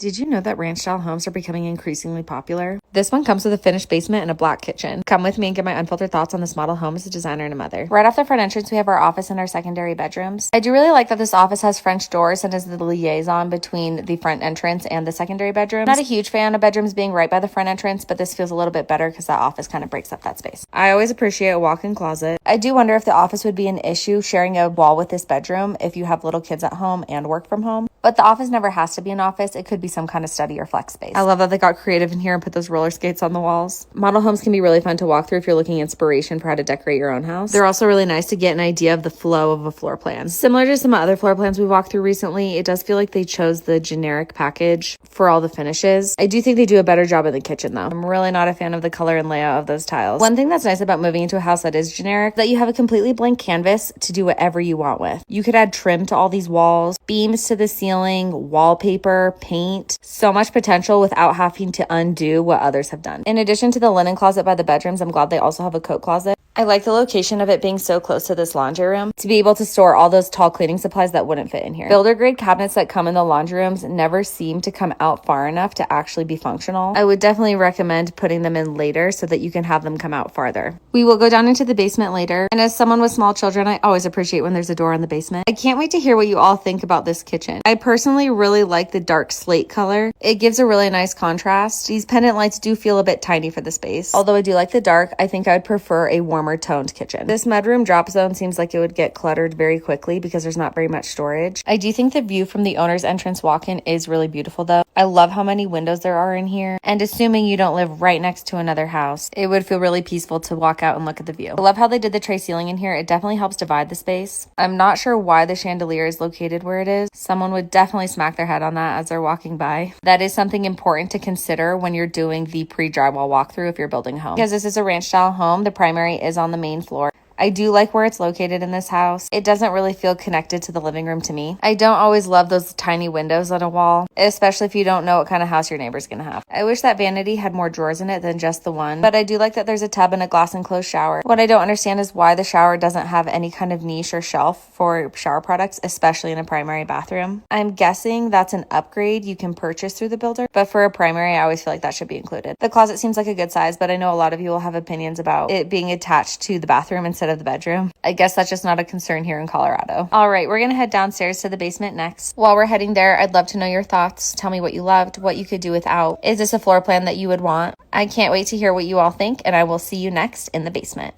Did you know that ranch style homes are becoming increasingly popular? This one comes with a finished basement and a black kitchen. Come with me and get my unfiltered thoughts on this model home as a designer and a mother. Right off the front entrance, we have our office and our secondary bedrooms. I do really like that this office has French doors and is the liaison between the front entrance and the secondary bedrooms. Not a huge fan of bedrooms being right by the front entrance, but this feels a little bit better because that office kind of breaks up that space. I always appreciate a walk-in closet. I do wonder if the office would be an issue sharing a wall with this bedroom if you have little kids at home and work from home. But the office never has to be an office. It could be some kind of study or flex space. I love that they got creative in here and put those roller skates on the walls. Model homes can be really fun to walk through if you're looking inspiration for how to decorate your own house. They're also really nice to get an idea of the flow of a floor plan. Similar to some other floor plans we walked through recently, it does feel like they chose the generic package for all the finishes. I do think they do a better job in the kitchen though. I'm really not a fan of the color and layout of those tiles. One thing that's nice about moving into a house that is generic, that you have a completely blank canvas to do whatever you want with. You could add trim to all these walls, beams to the ceiling, wallpaper, paint, so much potential without having to undo what others have done. In addition to the linen closet by the bedrooms, I'm glad they also have a coat closet. I like the location of it being so close to this laundry room to be able to store all those tall cleaning supplies that wouldn't fit in here. Builder grade cabinets that come in the laundry rooms never seem to come out far enough to actually be functional. I would definitely recommend putting them in later so that you can have them come out farther. We will go down into the basement later, and as someone with small children, I always appreciate when there's a door in the basement. I can't wait to hear what you all think about this kitchen. I personally really like the dark slate color. It gives a really nice contrast. These pendant lights do feel a bit tiny for the space. Although I do like the dark, I think I would prefer a warmer toned kitchen. This mudroom drop zone seems like it would get cluttered very quickly because there's not very much storage. I do think the view from the owner's entrance walk-in is really beautiful though. I love how many windows there are in here, and assuming you don't live right next to another house, it would feel really peaceful to walk out and look at the view. I love how they did the tray ceiling in here. It definitely helps divide the space. I'm not sure why the chandelier is located where it is. Someone would definitely smack their head on that as they're walking by. That is something important to consider when you're doing the pre-drywall walkthrough if you're building a home. Because this is a ranch style home, the primary is on the main floor. I do like where it's located in this house. It doesn't really feel connected to the living room to me. I don't always love those tiny windows on a wall, especially if you don't know what kind of house your neighbor's gonna have. I wish that vanity had more drawers in it than just the one, but I do like that there's a tub and a glass enclosed shower. What I don't understand is why the shower doesn't have any kind of niche or shelf for shower products, especially in a primary bathroom. I'm guessing that's an upgrade you can purchase through the builder, but for a primary, I always feel like that should be included. The closet seems like a good size, but I know a lot of you will have opinions about it being attached to the bathroom instead of the bedroom. I guess that's just not a concern here in Colorado. All right, we're gonna head downstairs to the basement next. While we're heading there, I'd love to know your thoughts. Tell me what you loved, what you could do without. Is this a floor plan that you would want? I can't wait to hear what you all think, and I will see you next in the basement.